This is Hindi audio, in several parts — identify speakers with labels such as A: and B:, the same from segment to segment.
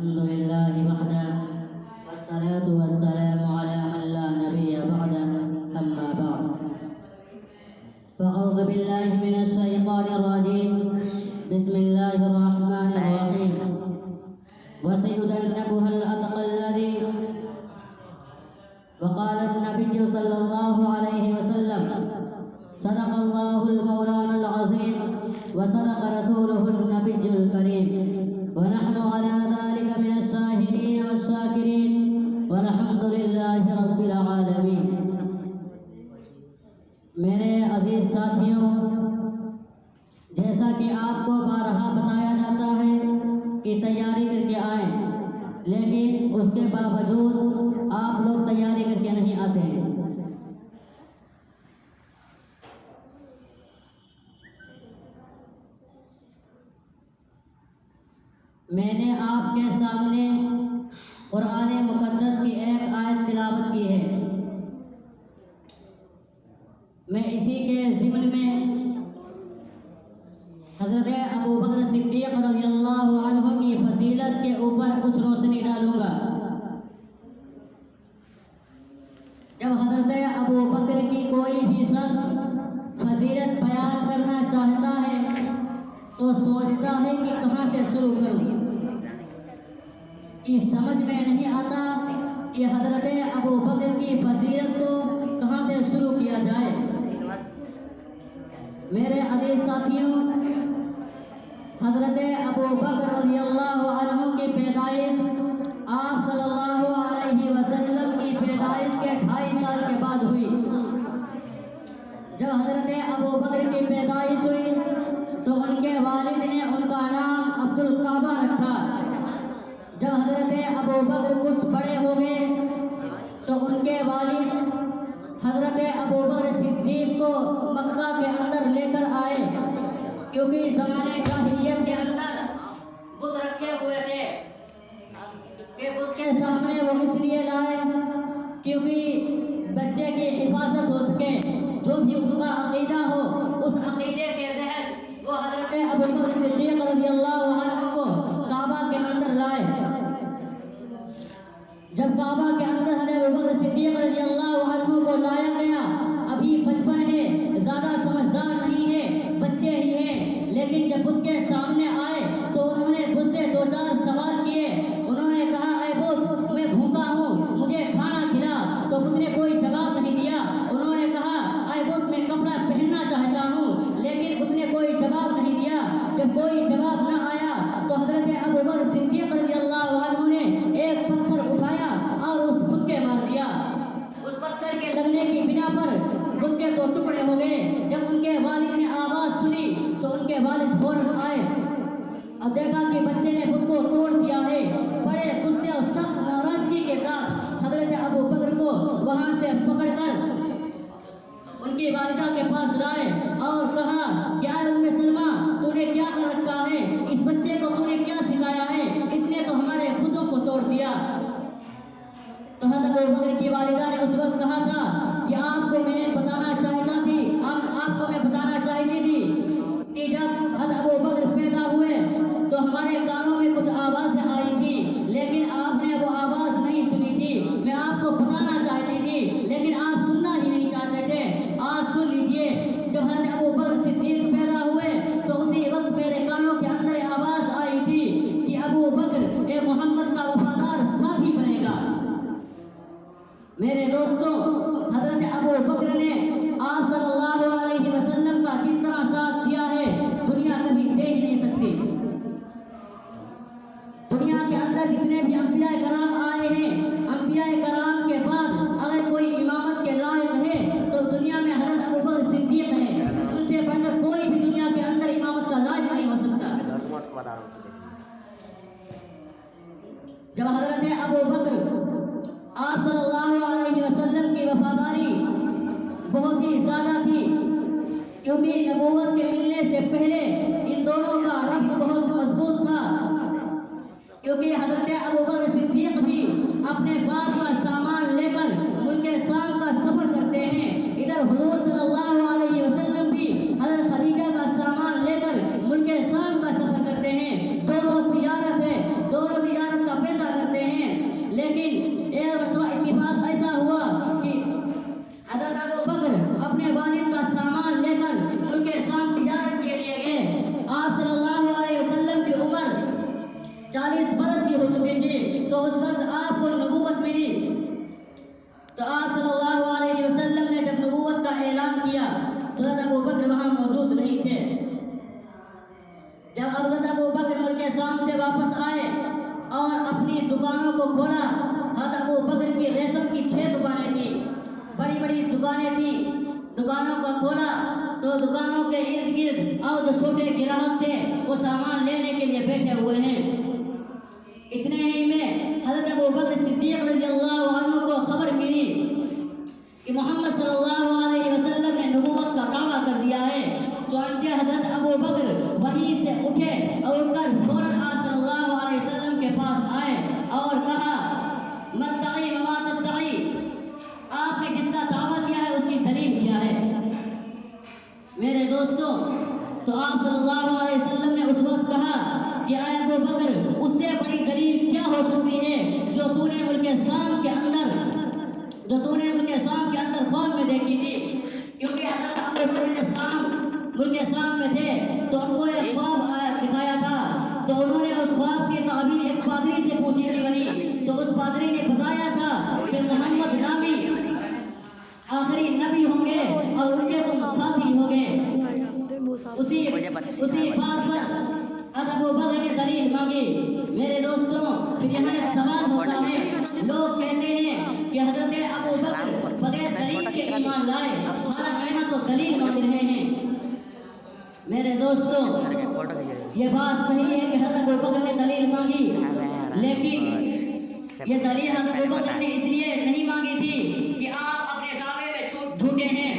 A: अल्हम्दुलिल्लाहि वहदा वस्सलातु वस्सलामु अला मन ला नबिय्य बअदा अम्मा बअद फ़अऊज़ु बिल्लाहि मिनश शैतानिर रजीम बिस्मिल्लाहिर रहमानिर रहीम वसयुजन्नबुहल अतक़ल्लज़ी वक़ाल अन्नबिय्यु सल्लल्लाहु अलैहि वसल्लम सदक़ल्लाहुल मौलानुल अज़ीम वसदक़ रसूलुहुन नबिय्युल करीम वनहनु अला ज़ालिका मिनश शाहिदीन वश्शाकिरीन वल्हम्दुलिल्लाहि रब्बिल आलमीन। मेरे अजीज साथियों, जैसा कि आपको बारहा बताया जाता है कि तैयारी करके आए, लेकिन उसके बावजूद आप लोग तैयारी करके नहीं आते हैं। मैंने आपके सामने कुरान मुक़द्दस की एक आयत तिलावत की है। मैं इसी के ज़िम्न में हज़रत अबू बकर सिद्दीक़ रज़ियल्लाहु अन्हु की फजीलत के ऊपर कुछ रोशनी डालूँगा। जब हज़रत अबू बकर की कोई भी शख्स फजीलत बयान करना चाहता है तो सोचता है कि कहाँ से शुरू करूँ, कि समझ में नहीं आता कि हज़रत अबू बकर की फजीलत को कहाँ से शुरू किया जाए। मेरे अजीज साथियों, हज़रत अबू बकर रज़ियल्लाहु अन्हु की पैदाइश आप सल्लल्लाहु अलैहि वसल्लम की पैदाइश के 2.5 साल के बाद हुई। जब हज़रत अबू बकर की पैदाइश हुई तो उनके वालिद ने उनका नाम अब्दुल काबा रखा। जब हज़रत अबू बकर कुछ बड़े हो गए तो उनके वालिद हज़रत अबू बकर सिद्दीक़ को मक्का के अंदर लेकर आए, क्योंकि ज़माने जाहिलियत के अंदर बुत रखे हुए थे कि बुत के सामने वो इसलिए लाए क्योंकि बच्चे की हिफाजत हो सके। जो भी उनका अक़ीदा हो उस अक़ीदे के तहत वो हज़रत अबू बकर सिद्दीक़ रज़ियल्लाहु अन्हु को काबा के अंदर लाए। जब काबा के अंदर हज़रत अबू बकर सिद्दीक़ रज़ियल्लाहु अन्हु को लाया गया, अभी बचपन है, ज़्यादा समझदार नहीं है, बच्चे ही हैं, लेकिन जब बुत के सामने आए तो उन्होंने बुत से 2-4 सवाल किए। उन्होंने कहा, ऐ बुत, मैं भूखा हूँ, मुझे खाना खिला। तो बुत ने कोई जवाब नहीं दिया। उन्होंने कहा, ऐ बुत, मैं कपड़ा पहनना चाहता हूँ, लेकिन बुत ने कोई जवाब नहीं दिया। जब कोई जवाब न आया तो हज़रत अबू बकर सिद्दीक़ रज़ियल्लाहु अन्हु ने एक पत्थर उठाया और उस बुत के मार दिया। उस पत्थर के लगने की बिना पर बुत के 2 टुकड़े हो गए। जब उनके वालिद ने आवाज़ सुनी तो उनके वालिद फौरन आए और देखा कि बच्चे ने बुत को तोड़ दिया है। बड़े गुस्से और सख्त नाराज़गी के साथ हज़रत अबू बकर को वहाँ से पकड़कर उनकी वालिदा के पास लाए और कहा, क्या उम्मे सलमा, तूने क्या कर रखा है? इस बच्चे को तूने क्या सिखाया है? इसने तो हमारे बुतों को तोड़ दिया। तो हज़रत अबू बकर की वालिदा ने उस वक्त कहा था कि आपको मैं बताना चाहती थी कि जब हज़रत अबू बकर पैदा हुए तो हमारे कानों में कुछ आवाज़ें आई थी, लेकिन आपने वो आवाज़ नहीं सुनी थी। मैं आपको बताना चाहती थी, लेकिन आप सुनना ही नहीं चाहते थे। आज सुन लीजिए, जब हज़रत अबू बकर सिद्दीक़ पैदा हुए तो उसी वक्त मेरे कानों के अंदर आवाज़ आई थी कि अबू बकर ए मोहम्मद का वफादार साथी बनेगा। मेरे दोस्तों, हज़रत अबू बकर ने आप सल्लल्लाहु अलैहि वसल्लम का जिस तरह साथ दिया है दुनिया कभी दे ही नहीं सकती। दुनिया के अंदर जितने भी अंबिया कराम आए हैं, अंबिया कराम के बाद अगर कोई इमामत के लायक है तो दुनिया में हज़रत अबू बकर सिद्दीक़ है। उनसे बढ़कर कोई भी दुनिया के अंदर इमामत का लायक नहीं हो सकता। जब हज़रत अबू बकर आप सल्लल्लाहु अलैहि वसल्लम की वफादारी बहुत ही ज़्यादा थी, क्योंकि नबूवत के मिलने से पहले इन दोनों का रब्त बहुत मजबूत था। क्योंकि हज़रत अबू बकर सिद्दीक़ भी अपने बाप का सामान लेकर मुल्के शाम का सफ़र करते हैं। इधर हुज़ूर सल्लल्लाहु अलैहि वसल्लम भी हज़रत खदीजा का सामान लेकर मुल्के शाम का सफ़र करते हैं। दोनों तिजारत है, दोनों तिजारत का एक मरतबा इत्तिफाक ऐसा हुआ कि हज़रत अबू बकर अपने वालिद का सामान लेकर उनके शाम तिजारत के लिए गए। आप सल्लल्लाहु अलैहि वसल्लम की उम्र 40 बरस की हो चुकी थी, तो उस वक्त आपको नबूवत मिली। तो आप सल्लल्लाहु अलैहि वसल्लम ने जब नबूवत का ऐलान किया तो हज़रत अबू बकर वहाँ मौजूद नहीं थे। जब हज़रत अबू बकर मुल्क शाम से वापस आए और अपनी दुकानों को खोला, हज़रत अबू बकर की रेशम की 6 दुकानें थी, बड़ी बड़ी दुकानें थी। दुकानों को खोला तो दुकानों के इर्द गिर्द और जो छोटे ग्राहक थे वो सामान लेने के लिए बैठे हुए हैं। इतने ही में हज़रत अबू बकर सिद्दीक़ रज़ियल्लाहु अन्हु को खबर मिली कि मोहम्मद सल्लल्लाहु अलैहि वसल्लम ने नबूवत का दावा कर दिया है। चुनांचे हज़रत अबू बकर वहीं से उठे और उठकर फौरन आप सल्लल्लाहु अलैहि वसल्लम के पास आए और कहा, मत्तक़ी वमा तत्तक़ी, आपने जिसका दावा किया है उसकी दलील क्या है। मेरे दोस्तों, तो आप सल्लल्लाहु अलैहि वसल्लम ने उस वक्त कहा कि आए अबू बकर, उससे बड़ी दलील क्या हो सकती है जो तूने मुल्क शाम के अंदर ख्वाब में देखी थी। क्योंकि हज़रत अबू बकर जब मुल्क शाम में थे तो उनको एक ख्वाब दिखाया था, तो उन्होंने उस ख्वाब की ताबीर एक पादरी से पूछी थी वहीं, तो उस पादरी ने बताया था कि मोहम्मद नामी आखिरी नबी होंगे और उनके तो साथी होंगे। उसी बात पर अबू बकर ने दलील मांगी। मेरे दोस्तों, फिर यहाँ एक सवाल होता है, लोग कहते हैं कि हज़रत अबू बकर बगैर दलील के ईमान लाए, हालांकि यहाँ तो दलील मांग रहे हैं। मेरे दोस्तों, ये बात सही है कि हज़रत अबू बकर ने दलील मांगी, लेकिन ये दलील हज़रत अबू बकर ने इसलिए नहीं मांगी थी कि आप अपने दावे में झूठे हैं।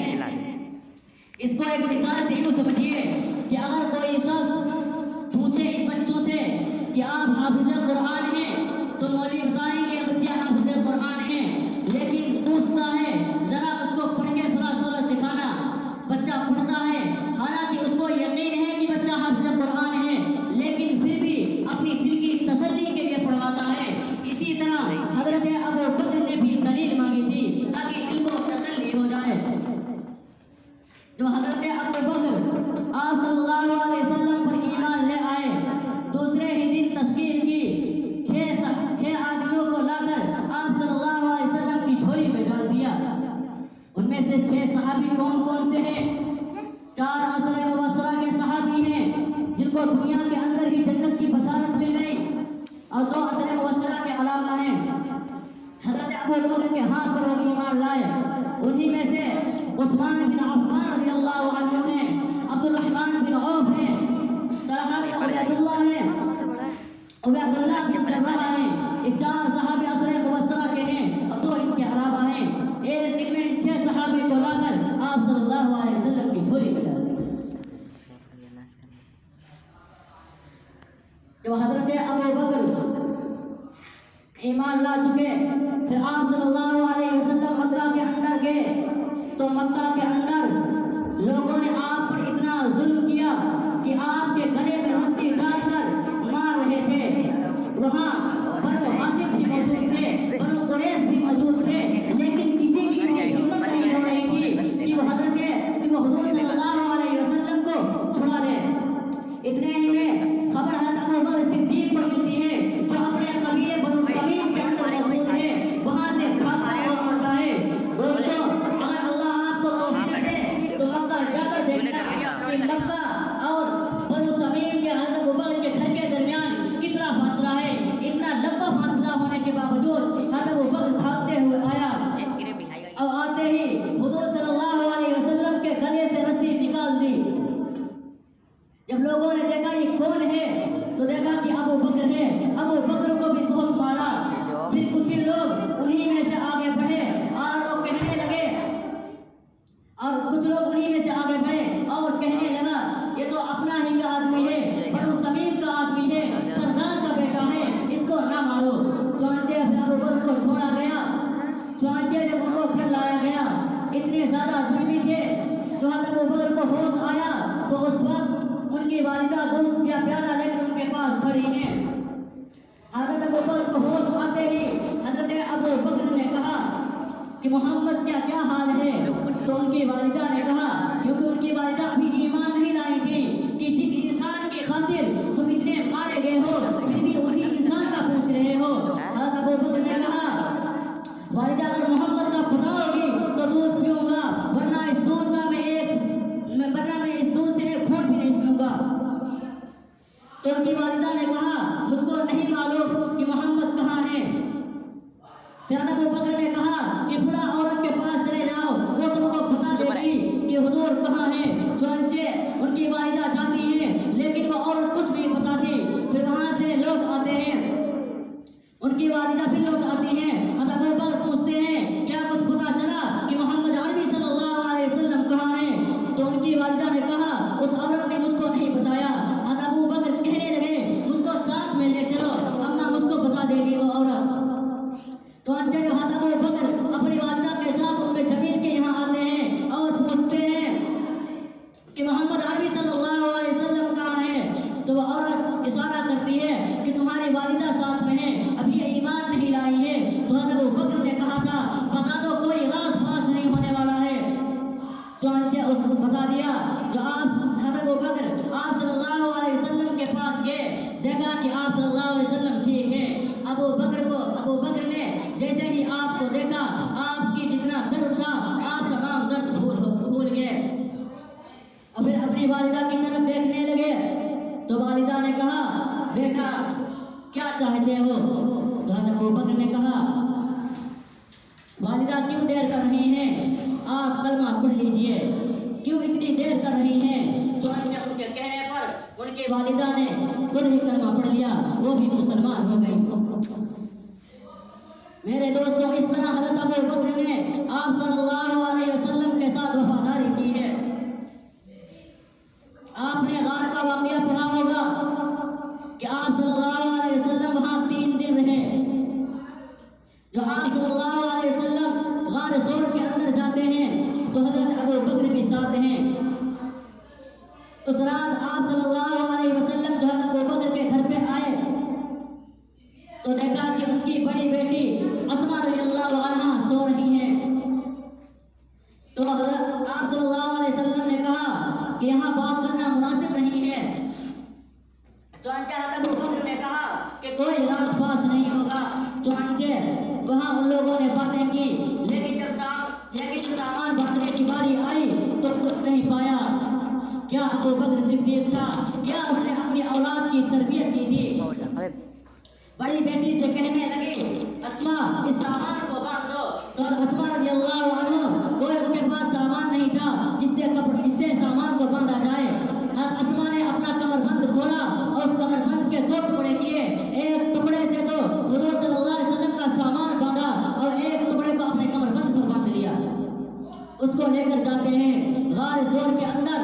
A: इसको एक मिसाल से यूँ समझिए कि अगर कोई शख्स पूछे इन बच्चों से कि आप हाफिज़ कुरान हैं, तो मौलवी बताएंगे बच्चे हाफिज़ कुरान हैं, लेकिन पूछता है ज़रा उसको पढ़ के थोड़ा सूरत दिखाना। बच्चा पढ़ता है, हालांकि उसको यकीन है कि बच्चा हाफिज़ कुरान है, लेकिन फिर भी अपनी दिल की तसल्ली के लिए पढ़वाता है। इसी तरह हज़रत अबू बकर ने भी दलील मांगी थी ताकि दिल को तसल्ली हो जाए। तो हज़रत अबू बकर आप सल्लल्लाहु अलैहि वसल्लम पर ईमान ले आए। दूसरे ही दिन तशकील की 6 आदमियों को लाकर आप सल्लल्लाहु अलैहि वसल्लम की झोली में डाल दिया। उनमें से 6 सहाबी कौन कौन से हैं? 4 अशरे मुबश्शरा के सहाबी हैं जिनको दुनिया के अंदर ही जन्नत की बशारत मिल गई, और 2 अशरे मुबश्शरा के अलावा हैं हज़रत अबू बकर के हाथ पर वो ईमान लाए। उन्हीं में से उस्मान बिन अफ़्फ़ान रज़ियल्लाहु अन्हु हैं, अब्दुर्रहमान बिन औफ हैं, तलहा बिन उबैदुल्लाह हैं, उबैदुल्लाह बिन जर्राह हैं। ये 4 सहाबी अशरे मुबश्शरा के हैं, अब 2 इनके अलावा हैं। एक दिन में 6 सहाबी को लाकर आप सल्लल्लाहु अलैहि वसल्लम की झोली में डाल दिया। जब हज़रत अबू बकर ईमान ला चुके, फिर आप सल्लल्लाहु अलैहि वसल्लम मक्का के अंदर गए, तो मक्का के अंदर लोगों ने आप पर इतना जुल्म किया कि आपके गले में रस्सी डालकर मार रहे थे। वहाँ बनु हाशिम भी मौजूद थे, बनु कुरैश भी मौजूद थे, लेकिन किसी की हिम्मत नहीं हो रही थी कि वो हुज़ूर सल्लल्लाहु अलैहि वसल्लम को छुड़ा ले। इतने ही में खबर हज़रत अबू बकर सिद्दीक़ को मिलती है, जो अपने कबीले बनु तमीम के अंदर मौजूद है, वहाँ से भागता हुआ आता है। दोस्तों, अगर अल्लाह आपको तौफीक दे तो मक्का जाकर देखना कि मक्का और बनु तमीम के हज़रत अबू बकर के घर के दरमियान कितना फासला है। इतना लंबा फासला होने के बावजूद हज़रत अबू बकर भागते हुए आया, और आते ही हुज़ूर सल्लल्लाहु अलैहि वसल्लम के गले से रस्सी निकाल दी। जब लोगों ने देखा ये कौन है, तो देखा कि अबू बकर है। अबू बकर को भी बहुत मारा। फिर कुछ ही लोग उन्हीं में से आगे बढ़े और वो कहने लगे, और कुछ लोग उन्हीं में से आगे बढ़े और कहने लगा, ये तो अपना ही का आदमी है, बनु तमीम का आदमी है, सरदार का बेटा है, इसको ना मारो। चुनांचे अबू बकर को छोड़ा गया। चुनांचे जब उनको फिर लाया गया, इतने ज़्यादा जख्मी थे, तो अबू बकर को होश आया तो उस वक्त उनकी वालिदा दूध या प्याला लेकर उनके पास खड़ी हैं। हज़रत अबू बकर को होश आते ही हज़रत अबू बकर ने कहा कि मोहम्मद क्या क्या हाल है? तो उनकी वालिदा ने कहा, क्योंकि उनकी वालिदा अभी ईमान नहीं लाई थी, कि जिस इंसान की खातिर तुम इतने मारे गए हो फिर भी उसी इंसान का पूछ रहे हो। हज़रत अबू बकर ने कहा, वालिदा अगर मोहम्मद का पता होगी तो दूध पीऊंगा, वरना इस दूध से एक घूंट भी नहीं पीऊंगा। तो उनकी वालिदा ने कहा, मुझको नहीं मालूम कि मोहम्मद कहाँ है। फिर अबू बकर ने कहा कि फला औरत के पास चले जाओ, वो तुमको बता देगी कि हुजूर कहाँ है। चुनांचे उनकी वालिदा जाती है, लेकिन वो औरत कुछ नहीं बताती। फिर वहाँ से लोग आते हैं, उनकी वालिदा फिर लोग आती हैं। अबू बकर पूछते हैं, क्या कुछ पता चला कि मोहम्मद अरबी सल्लल्लाहु अलैहि वसल्लम कहाँ है? तो उनकी वालिदा ने कहा, उस औरत ने मुझको नहीं बताया। अबू बकर कहने लगे, मुझको साथ में ले चलो, अम्मा मुझको बता देगी वो औरत। तो जब अबू बकर अपनी वालिदा के साथ उम्मे जमील के यहाँ आते हैं और पूछते हैं कि मोहम्मद अरबी सल्लल्लाहु अलैहि वसल्लम कहाँ है? तो वो औरत इशारा करती है कि तुम्हारी वालिदा साथ में है, अभी ये ईमान नहीं लाई है। तो अबू बकर ने कहा था, बता दो कोई रात फाश नहीं होने वाला है। चुनांचे उसको बता दिया। जो अबू बकर आप सल्लल्लाहु अलैहि वसल्लम के पास गए, देखा कि आप सल्लल्लाहु अलैहि वसल्लम ठीक है। अबू बकर ने जैसे ही आपको देखा, आपकी जितना दर्द था आप तमाम दर्द भूल गए और फिर अपनी वालिदा की तरफ देखने लगे। तो वालिदा ने कहा, बेटा क्या चाहते हो? तो अबू बकर ने कहा, वालिदा क्यों देर कर रही हैं? आप कलमा पढ़ लीजिए, क्यों इतनी देर कर रही हैं? तो उनके कहने पर उनकी वालिदा ने खुद भी कलमा पढ़ लिया, वो भी मुसलमान हो गई। मेरे दोस्तों, इस तरह हज़रत अबू बकर ने आप सल्लल्लाहु अलैहि वसल्लम के साथ वफादारी की है। आपने गार का वाक़या पढ़ा होगा कि आप सल्लल्लाहु अलैहि वसल्लम वहाँ 3 दिन रहे। जो आप सल्लल्लाहु अलैहि वसल्लम गार ज़ोर के अंदर जाते हैं तो हज़रत अबू बकर भी साथ हैं। उस रात आप सल्लल्लाहु अलैहि वसल्लम जो है अबू बकर के घर पे आए तो देखा कि उनकी बड़ी बेटी अस्मा रज़ियल्लाहु अन्हा सो रही हैं। तो हज़रत आप सल्लल्लाहु अलैहि वसल्लम ने कहा कि यहाँ बात करना मुनासिब नहीं है। चुनांचे अबू बकर ने कहा कि कोई रात फाश नहीं होगा। चुनांचे वहाँ उन लोगों ने बातें की, लेकिन जब सामान बांटने की बारी आई तो कुछ नहीं पाया। क्या अबू बकर सिद्दीक था? क्या उसने अपनी औलाद की तरबियत की थी? बड़ी बेटी से कहने लगी, अस्मा इस सामान को बांध दो। तो अस्मा रज़ियल्लाहु अन्हा, कोई उनके पास सामान नहीं था जिससे सामान को बांधा जाए। अस्मा ने अपना कमरबंद खोला और उस कमरबंद के 2 टुकड़े किए। एक टुकड़े से तो हुजूर सल्लल्लाहु अलैहि वसल्लम का सामान बांधा और एक टुकड़े को अपने कमरबंद पर बांध लिया। उसको लेकर जाते हैं गार ज़ोर के अंदर।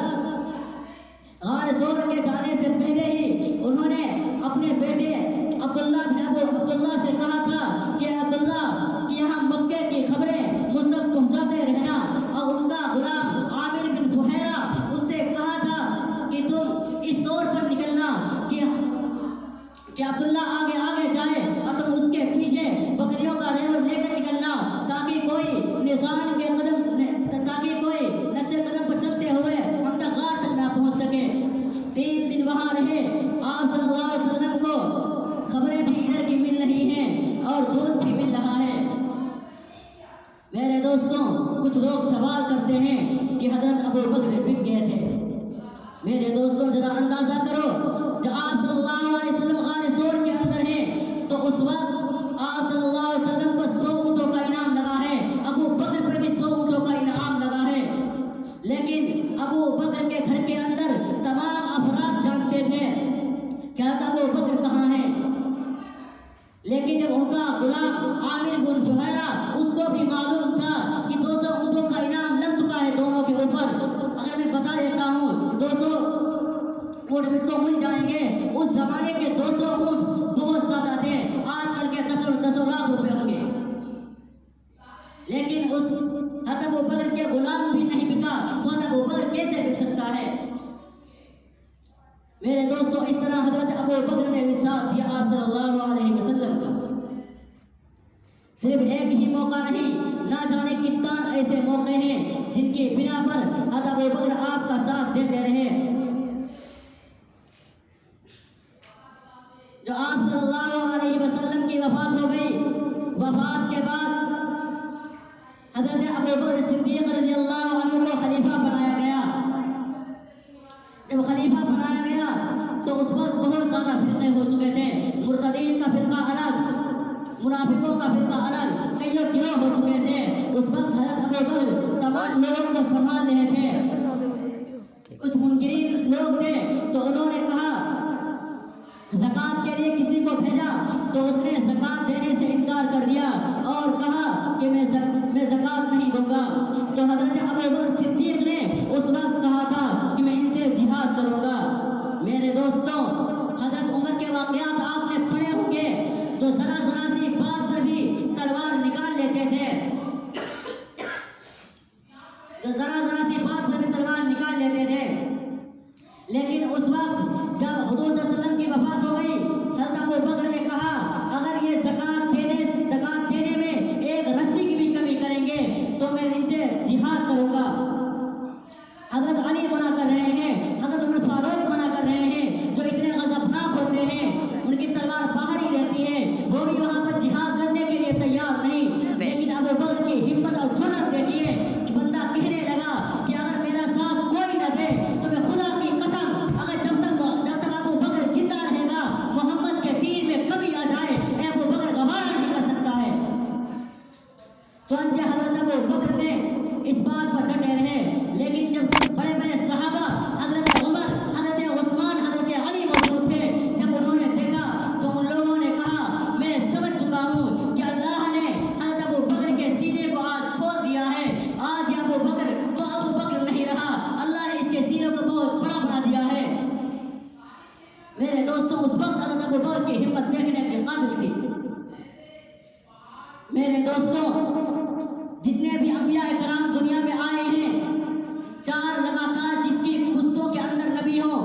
A: गार ज़ोर के जाने से पहले ही उन्होंने अपने बेटे अब्दुल्ला से कहा था कि अब्दुल्ला कि यहाँ मक्के की खबरें मुझ तक पहुँचाते रहना। और उसका गुलाम आमिर बिन फुहैरा उससे कहा था कि तुम इस तौर पर निकलना कि अब्दुल्ला आगे जाए और तुम उसके पीछे बकरियों का रेवड़ लेकर निकलना, ताकि कोई नक्शे कदम पर चलते हुए हम तक गार तक ना पहुँच सके। 3 दिन वहाँ रहे। आप सल्लल्लाहु अलैहि वसल्लम को खबरें भी इधर की मिल रही हैं और दूध भी मिल रहा है। मेरे दोस्तों, कुछ लोग सवाल करते हैं कि हज़रत अबू बकर बिक गए थे। मेरे दोस्तों, जरा अंदाजा करो, जब आप सल्लल्लाहु अलैहि वसल्लम गार ज़ोर के अंदर हैं तो उस वक्त आप सल्लल्लाहु अलैहि वसल्लम पर 100 ऊँटों का इनाम लगा है। अबू बकर पर भी 100 ऊँटों का इनाम लगा है। लेकिन अबू बकर के घर के अंदर तमाम अफराद जानते थे क्या अबू बकर कहाँ है। लेकिन जब उनका गुलाम आमिर बिन फुहैरा, उसको भी मालूम था कि 200 ऊँटों का इनाम लग चुका है दोनों के ऊपर। अगर मैं बता देता हूँ 200 ऊँट मुझको मिल जाएंगे। उस जमाने के 200 ऊँट बहुत ज्यादा थे, आजकल के 10 लाख रुपए होंगे। लेकिन उस अबू बकर के गुलाम भी नहीं बिका तो अबू बकर कैसे बिक सकता है? मेरे दोस्तों, इस तरह हजरत अबू बकर ने साथ दिया आप सल्लल्लाहु अलैहि वसल्लम का। सिर्फ एक ही मौका नहीं, ना जाने कितना ऐसे मौके हैं जिनके बिना पर हज़रत अबू बकर आपका साथ देते रहे। जो आप सल्लल्लाहु अलैहि वसल्लम की वफात हो गई, वफात के बाद हज़रत अबू बकर सिद्दीक़ रज़ियल्लाहु अन्हु को खलीफा बनाया गया। जब खलीफा बनाया गया तो उस वक्त बहुत ज़्यादा फिरके हो चुके थे। मुर्तदीन का फिरका अलग, मुनाफिकों का फिरका अलग, कई गिरोह हो चुके थे। उस वक्त हज़रत अबू बकर तमाम लोगों को संभाल रहे थे। कुछ मुनकिरीन लोग थे तो उन्होंने कहा, ज़कात के लिए किसी को भेजा तो उसने ज़कात देने से इनकार कर दिया और कहा कि मैं ज़कात नहीं दूंगा। तो हज़रत अबू बकर सिद्दीक़ ने उस वक्त कहा था कि मैं इनसे जिहाद करूंगा। मेरे दोस्तों, हज़रत उमर के वाक़यात आपने पढ़े होंगे, तो ज़रा सी बात पर भी तलवार निकाल लेते थे, तो ज़रा सी बात पर भी तलवार निकाल लेते थे। लेकिन उस वक्त जब हुज़ूर सल्लल्लाहु अलैहि वसल्लम की वफात हो गई, हज़रत अबू बकर ने कहा, अगर ये ज़कात देने में एक रस्सी की भी कमी करेंगे तो मैं इनसे जिहाद करूंगा। हज़रत अली मना कर रहे हैं, हज़रत उमर फारूक मना कर रहे हैं, जो इतने गज़बनाक होते हैं, उनकी तलवार बाहर ही रहती है, वो भी वहाँ पर जिहाद करने के लिए तैयार नहीं। लेकिन अबू बकर की हिम्मत और जुर्रत देखिए कि बंदा कहने लगा कि अगर मेरा साथ कोई न दे तो मैं खुदा की कसम, अगर जब तक अबू बकर जिंदा रहेगा, मोहम्मद के दीन में कमी आ जाए, अबू बकर गवारा नहीं कर सकता है। तो हज़रत अबू बकर ने इस बात पर डटे रहे। लेकिन जब बड़े बड़े सहाबा हज़रत उमर, हज़रत उस्मान, हज़रत अली मौजूद थे, जब उन्होंने देखा तो उन लोगों ने कहा, मैं समझ चुका हूँ कि अल्लाह ने हज़रत अबू बकर के सीने को आज खोल दिया है। आज ये अबू बकर वो अबू बकर नहीं रहा, अल्लाह ने इसके सीने को बहुत बड़ा बना दिया है। मेरे दोस्तों, उस वक्त हज़रत अबू बकर की हिम्मत देखने के काबिल थी। मेरे दोस्तों, जितने भी अंबिया कराम दुनिया में आए हैं, चार लगातार जिसकी पुश्तों के अंदर नबी हो,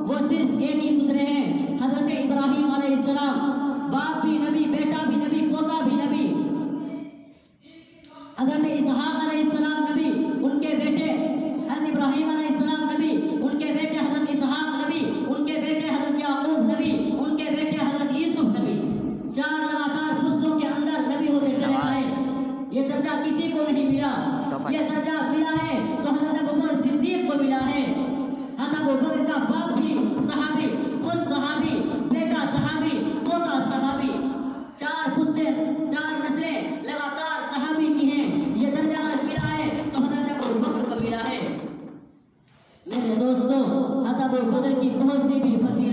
A: वो सिर्फ एक ही गुजरे हैं, हज़रत इब्राहीम अलैहिस्सलाम। बाप भी नबी, बेटा भी नबी, पोता भी नबी। हज़रत इसहाक अलैहिस्सलाम नबी, उनके बेटे हज़रत इब्राहीम अलैहिस्सलाम नबी, उनके बेटे हज़रत इसहाक नबी, उनके बेटे हज़रत याकूब नबी, उनके बेटे हज़रत यूसुफ नबी। चार लगातार पुश्तों के अंदर नबी होते चले आए। ये दर्जा किसी को नहीं मिला, ये दर्जा मिला है तो हज़रत अबू बकर सिद्दीक़ को मिला है। हज़रत अबू बकर का बाप भी सहाबी, खुद सहाबी, बेटा सहाबी, पोता सहाबी, चार पुश्तें, चार नस्लें लगातार सहाबी की हैं। ये दर्जा अगर मिला है तो हज़रत अबू बकर को मिला है। मेरे दोस्तों, हज़रत अबू बकर की बहुत सी भी फजीलत